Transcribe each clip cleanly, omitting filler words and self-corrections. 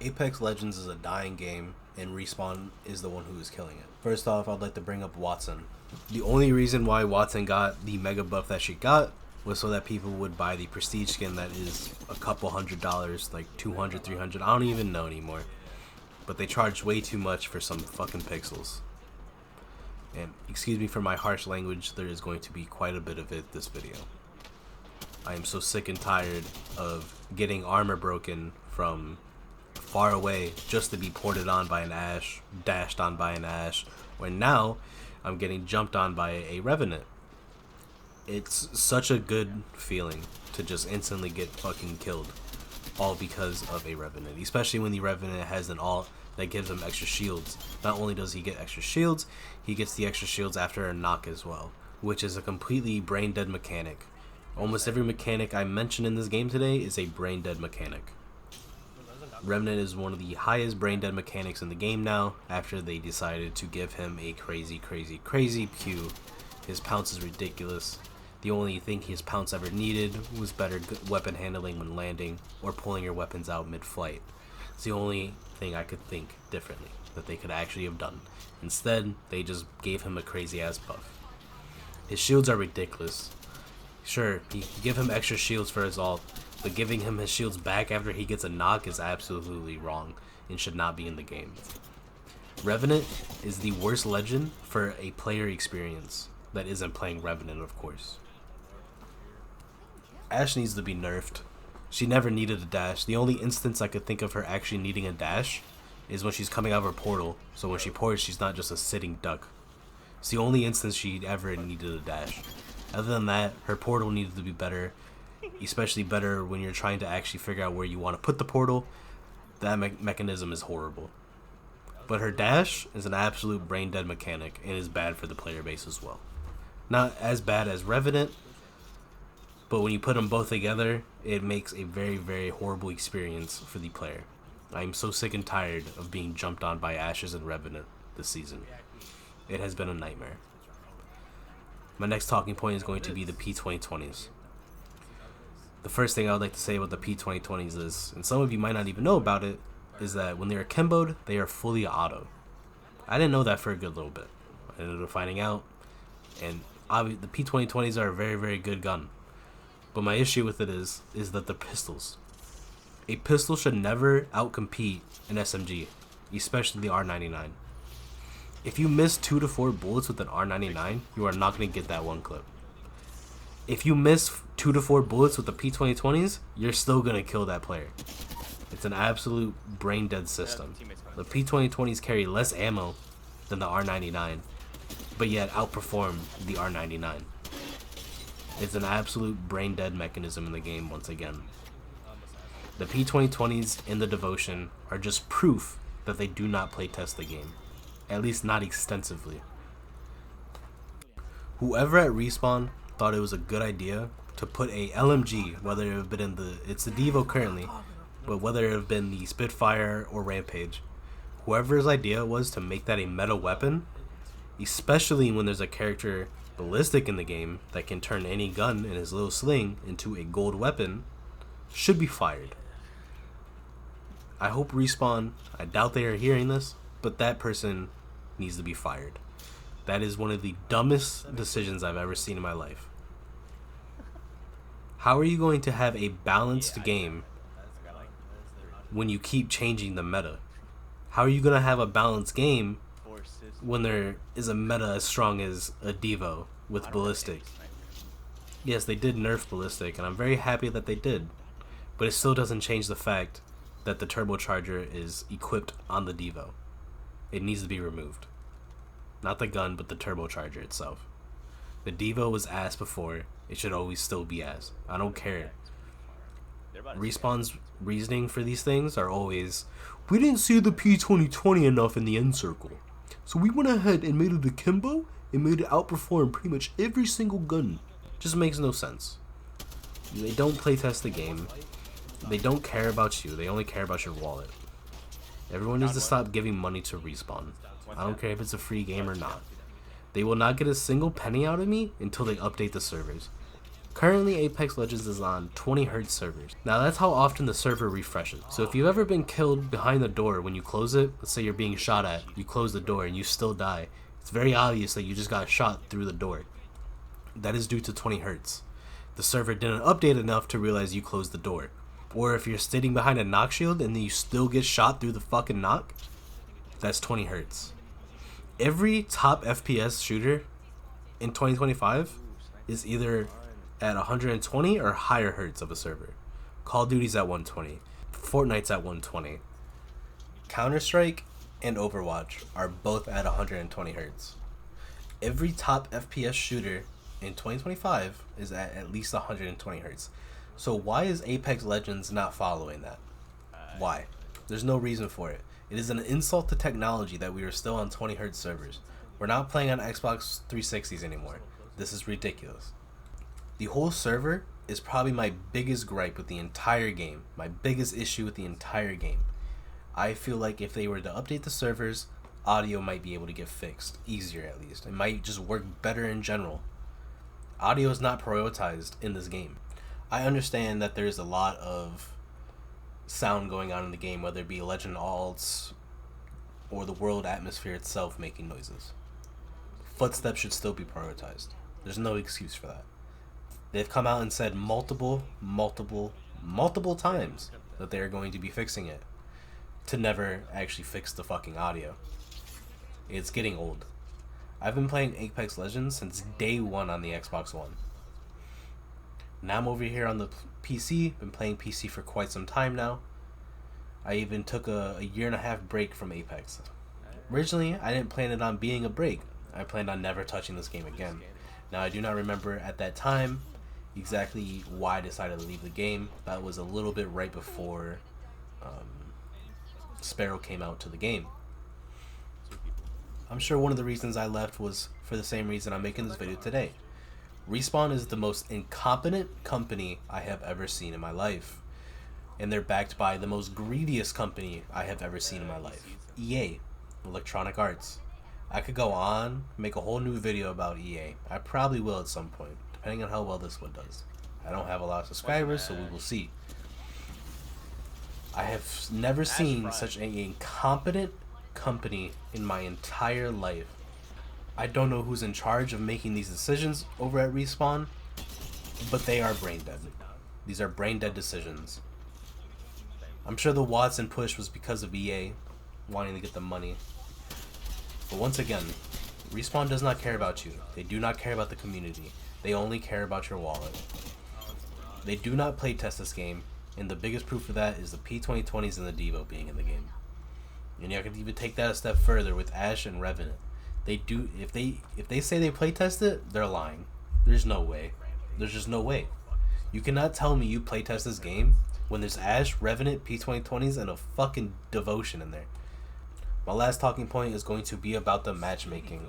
Apex Legends is a dying game, and Respawn is the one who is killing it. First off, I'd like to bring up Watson. The only reason why Watson got the mega buff that she got was so that people would buy the prestige skin that is a couple $100, like 200, 300, I don't even know anymore. But they charge way too much for some fucking pixels. And excuse me for my harsh language, there is going to be quite a bit of it this video. I am so sick and tired of getting armor broken from far away just to be ported on by an Ashe, dashed on by an Ashe, when now I'm getting jumped on by a Revenant. It's such a good feeling to just instantly get fucking killed, all because of a Revenant, especially when the Revenant has an ult that gives him extra shields. Not only does he get extra shields, he gets the extra shields after a knock as well, which is a completely brain dead mechanic. Almost every mechanic I mentioned in this game today is a brain dead mechanic. Remnant is one of the highest brain dead mechanics in the game now, after they decided to give him a crazy Q. His pounce is ridiculous. The only thing his pounce ever needed was better weapon handling when landing, or pulling your weapons out mid-flight. It's the only thing I could think differently that they could actually have done. Instead, they just gave him a crazy ass buff. His shields are ridiculous. Sure, you give him extra shields for his ult, but giving him his shields back after he gets a knock is absolutely wrong and should not be in the game. Revenant is the worst legend for a player experience that isn't playing Revenant, of course. Ashe needs to be nerfed. She never needed a dash. The only instance I could think of her actually needing a dash is when she's coming out of her portal, so when she ports, she's not just a sitting duck. It's the only instance she ever needed a dash. Other than that, her portal needed to be better, especially better when you're trying to actually figure out where you want to put the portal. That mechanism is horrible. But her dash is an absolute brain dead mechanic and is bad for the player base as well. Not as bad as Revenant, but when you put them both together, it makes a very horrible experience for the player. I am so sick and tired of being jumped on by Ashes and Revenant this season. It has been a nightmare. My next talking point is going to be the P2020s. The first thing I would like to say about the P2020s is, and some of you might not even know about it, is that when they are kimboed, they are fully auto. I didn't know that for a good little bit. I ended up finding out, and the P2020s are a very good gun. But my issue with it is that the pistols. A pistol should never outcompete an SMG, especially the R99. If you miss 2 to 4 bullets with an R99, you are not going to get that one clip. If you miss 2 to 4 bullets with the P2020s, you're still going to kill that player. It's an absolute brain dead system. The P2020s carry less ammo than the R99, but yet outperform the R99. It's an absolute brain dead mechanism in the game once again. The P2020s in the Devotion are just proof that they do not playtest the game. At least not extensively. Whoever at Respawn thought it was a good idea to put a LMG, whether it have been it's the Devo currently, but whether it have been the Spitfire or Rampage, whoever's idea was to make that a meta weapon, especially when there's a character Ballistic in the game that can turn any gun in his little sling into a gold weapon, should be fired. I hope Respawn, I doubt they are hearing this, but that person needs to be fired. That is one of the dumbest decisions I've ever seen in my life. How are you going to have a balanced game when you keep changing the meta? How are you going to have a balanced game when there is a meta as strong as a Devo with Ballistic? Yes, they did nerf Ballistic, and I'm very happy that they did, but it still doesn't change the fact that the turbocharger is equipped on the Devo. It needs to be removed. Not the gun, but the turbocharger itself. The Devo was ass before, it should always still be ass. I don't care. Respawn's reasoning for these things are always, we didn't see the P2020 enough in the end circle, so we went ahead and made it akimbo and made it outperform pretty much every single gun. Just makes no sense. They don't playtest the game. They don't care about you. They only care about your wallet. Everyone needs to stop giving money to Respawn. I don't care if it's a free game or not. They will not get a single penny out of me until they update the servers. Currently, Apex Legends is on 20Hz servers. Now that's how often the server refreshes. So if you've ever been killed behind the door when you close it, let's say you're being shot at, you close the door and you still die, it's very obvious that you just got shot through the door. That is due to 20Hz. The server didn't update enough to realize you closed the door. Or if you're sitting behind a knock shield and then you still get shot through the fucking knock, that's 20Hz. Every top FPS shooter in 2025 is either at 120 or higher hertz of a server. Call of Duty's at 120. Fortnite's at 120. Counter-Strike and Overwatch are both at 120 hertz. Every top FPS shooter in 2025 is at least 120 hertz. So why is Apex Legends not following that? Why? There's no reason for it. It is an insult to technology that we are still on 20Hz servers. We're not playing on Xbox 360s anymore. This is ridiculous. The whole server is probably my biggest gripe with the entire game. My biggest issue with the entire game. I feel like if they were to update the servers, audio might be able to get fixed. Easier at least. It might just work better in general. Audio is not prioritized in this game. I understand that there's a lot of sound going on in the game, whether it be legend alts or the world atmosphere itself making noises. Footsteps should still be prioritized. There's no excuse for that. They've come out and said multiple times that they are going to be fixing it, to never actually fix the fucking audio. It's getting old. I've been playing Apex Legends since day one on the Xbox One. Now I'm over here on the PC, been playing PC for quite some time now. I even took a 1.5 year break from Apex. Originally, I didn't plan it on being a break. I planned on never touching this game again. Now, I do not remember at that time exactly why I decided to leave the game. That was a little bit right before Sparrow came out to the game. I'm sure one of the reasons I left was for the same reason I'm making this video today. Respawn is the most incompetent company I have ever seen in my life. And they're backed by the most greediest company I have ever seen in my life. EA, Electronic Arts. I could go on, make a whole new video about EA. I probably will at some point, depending on how well this one does. I don't have a lot of subscribers, so we will see. I have never seen such an incompetent company in my entire life. I don't know who's in charge of making these decisions over at Respawn, but they are brain dead. These are brain dead decisions. I'm sure the Watson push was because of EA wanting to get the money. But once again, Respawn does not care about you. They do not care about the community. They only care about your wallet. They do not playtest this game, and the biggest proof of that is the P2020s and the Devo being in the game. And I could even take that a step further with Ash and Revenant. They do, if they say they playtest it, they're lying. There's no way. There's just no way. You cannot tell me you playtest this game when there's Ash, Revenant, P2020s, and a fucking Devotion in there. My last talking point is going to be about the matchmaking.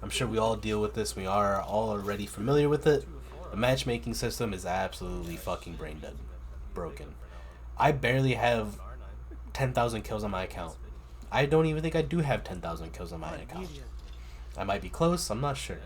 I'm sure we all deal with this. We are all already familiar with it. The matchmaking system is absolutely fucking brain dead. Broken. I barely have 10,000 kills on my account. I don't even think I do have 10,000 kills on my account. I might be close, I'm not sure.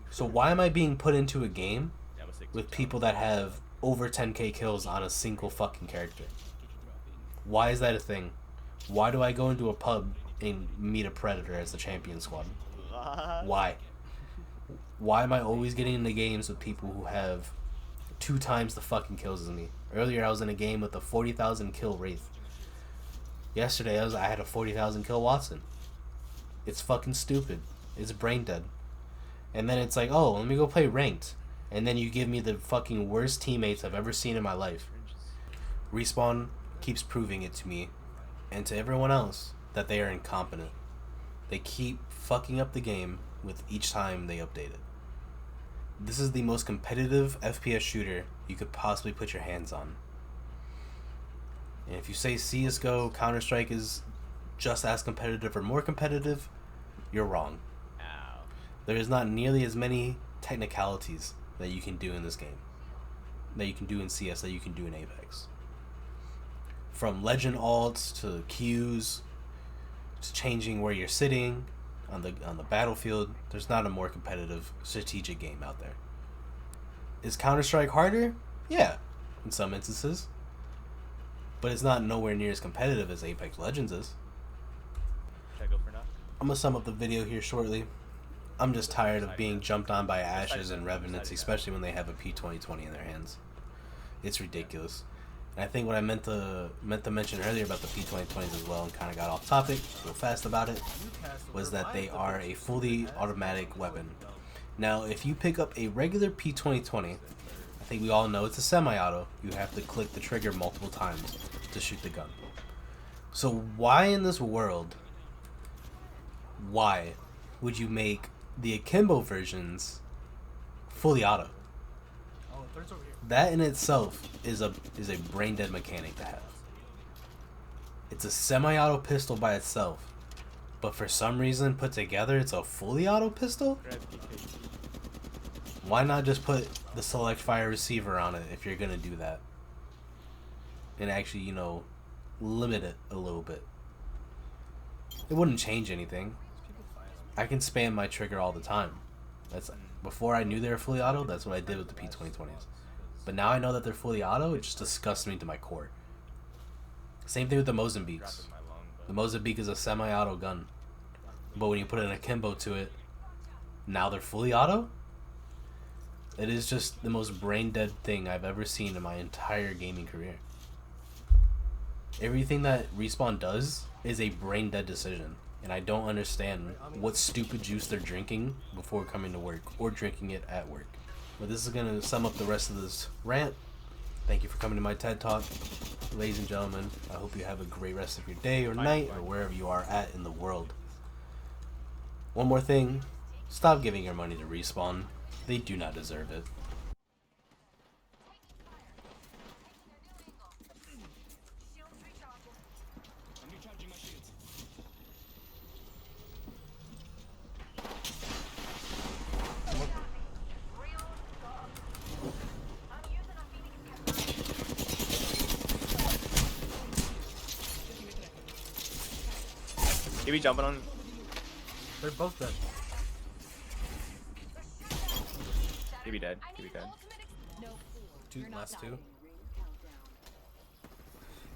So why am I being put into a game with people that have over 10k kills on a single fucking character? Why is that a thing? Why do I go into a pub and meet a Predator as the champion squad? Why? Why am I always getting into games with people who have 2 times the fucking kills as me? Earlier I was in a game with a 40,000 kill Wraith. Yesterday I had a 40,000 kill Watson. It's fucking stupid. It's brain dead. And then it's like, oh, let me go play ranked. And then you give me the fucking worst teammates I've ever seen in my life. Respawn keeps proving it to me and to everyone else that they are incompetent. They keep fucking up the game with each time they update it. This is the most competitive FPS shooter you could possibly put your hands on. And if you say CSGO, Counter-Strike is just as competitive or more competitive, you're wrong. There is not nearly as many technicalities that you can do in this game, that you can do in CS, that you can do in Apex. From legend alts to Qs to changing where you're sitting, on the battlefield. There's not a more competitive strategic game out there. Is Counter-Strike harder? Yeah, in some instances. But it's not nowhere near as competitive as Apex Legends is. Should I go for now? I'm gonna sum up the video here shortly. I'm just tired of being jumped on by Ashes and Revenants, especially when they have a P2020 in their hands. It's ridiculous. And I think what I meant to mention earlier about the P2020s as well, and kind of got off topic real fast about it, was that they are a fully automatic weapon. Now, if you pick up a regular P2020, I think we all know it's a semi-auto. You have to click the trigger multiple times to shoot the gun. So why in this world, why would you make the akimbo versions fully auto? That in itself is a brain dead mechanic to have. It's a semi-auto pistol by itself, but for some reason put together it's a fully auto pistol? Why not just put the select fire receiver on it if you're gonna do that? And actually, you know, limit it a little bit. It wouldn't change anything. I can spam my trigger all the time. That's before I knew they were fully auto, that's what I did with the P2020s. But now I know that they're fully auto, it just disgusts me to my core. Same thing with the Mozambiques. The Mozambique is a semi-auto gun. But when you put an akimbo to it, now they're fully auto? It is just the most brain-dead thing I've ever seen in my entire gaming career. Everything that Respawn does is a brain-dead decision. And I don't understand what stupid juice they're drinking before coming to work, or drinking it at work. But this is going to sum up the rest of this rant. Thank you for coming to my TED Talk. Ladies and gentlemen, I hope you have a great rest of your day or night, or wherever you are at in the world. One more thing, stop giving your money to Respawn. They do not deserve it. He be jumping on. They're both dead. He be dead. He be dead. Last two.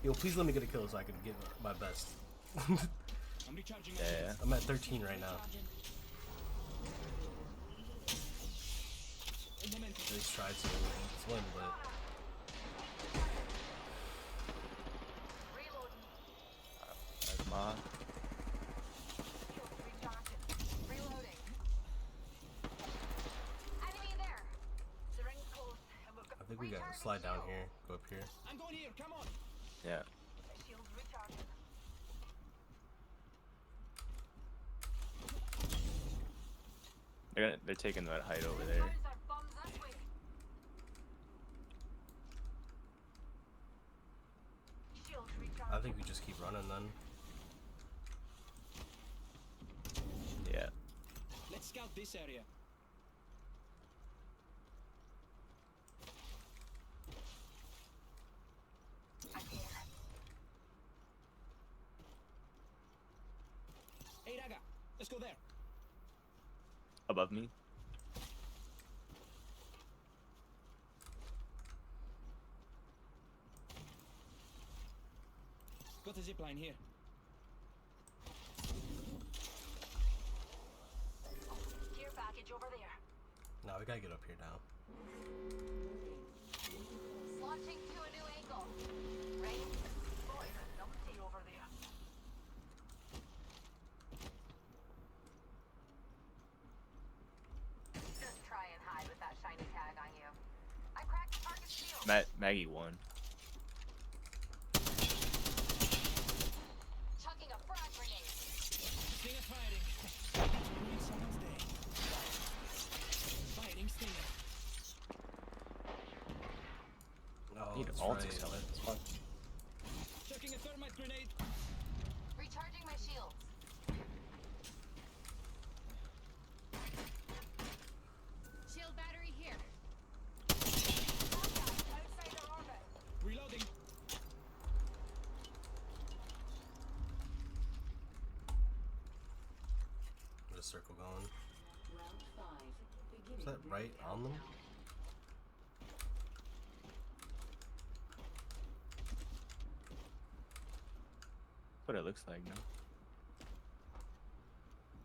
Yo, please let me get a kill so I can give my best. Yeah. I'm at 13 right now. At least tried to win, but That's mine. I think we gotta slide down here, go up here. I'm going here, come on. Yeah. They're taking that height over there. I think we just keep running then. Yeah. Let's scout this area. Hey Raga, let's go there. Above me. Got a zip line here. Care package over there. No, we gotta get up here now. Launching to a new angle. Right? Boy, numpty over there. Just try and hide with that shiny tag on you. I cracked the target's shield. Maggie won. Chucking a frag grenade. Stinger firing. Ruin someone's day. Firing Stinger. Oh, Need that's ult right. is coming. It's fun. Chucking a thermite grenade. Recharging my shields. Shield battery here. Outside their orbit. Reloading. circle going. Is that right on them? That's what it looks like, no?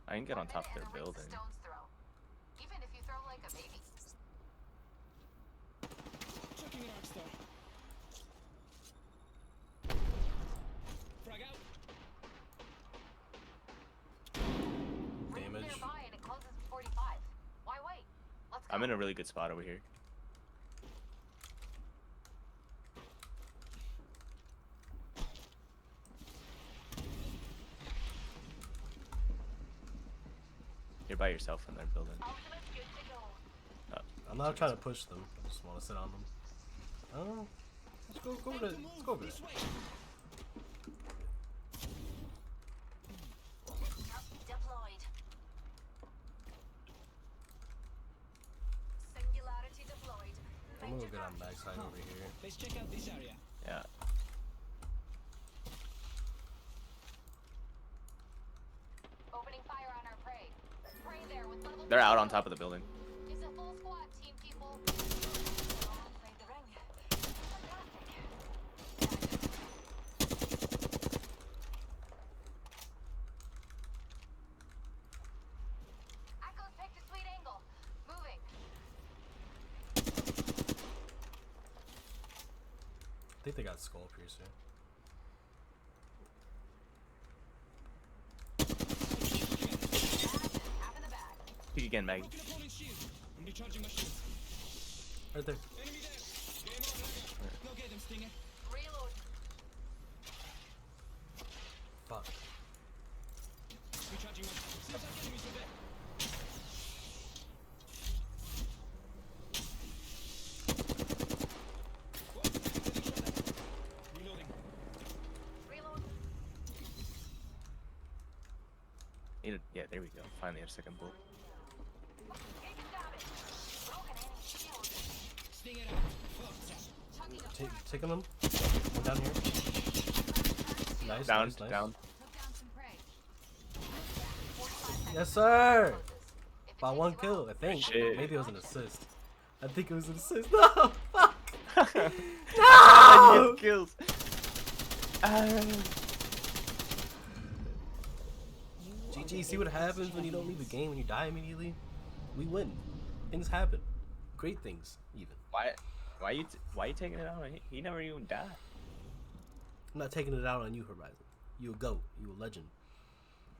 I can get on top of their building. Stone's throw. Even if you throw like a baby. Chucking an arc star. Frag out. Ring's Damage. nearby and it closes in 45. Why wait? Let's go. I'm in a really good spot over here. You're by yourself in that building. Ultimate's good to go. Oh, I'm not trying to push them. I just want to sit on them. Oh, let's go over there. Let's go over there. This way. Deployed. Singularity deployed. I'm gonna get on backside over here. Let's check out this area. yeah. Opening fire on our prey. Prey there with level They're out on top of the building. It's a full squad, team people. Played the ring. Fantastic. Echo's picked a sweet angle. Moving. I think they got skull piercer. Half in the bag. Peek again, Maggie. Broken opponent's shield. I'm recharging my shield. Right there. Enemy there. Game on, Ragnar. Go get them, Stinger. Reload. Fuck. Recharging my shield. Seems like enemies are there. Whoa, getting shot at. Reloading. Reload. Yeah, there we go. Finally, a second bolt. Take a stab it. Broken enemy shield. Stinger out. Fuck. Chucking a Taking them. One down here. Nice. Down, nice, nice. down. Took down some prey. 45 seconds. Yes, sir. Closes. If it By takes one you kill, out, I think. Shit. Maybe it was an assist. I think it was an assist. No, fuck. No! No. Kills. GG. See what happens when you don't leave the game when you die immediately. We win. Things happen. Great things, even. Why you taking it out? He never even died. I'm not taking it out on you, Horizon. You a goat. You a legend.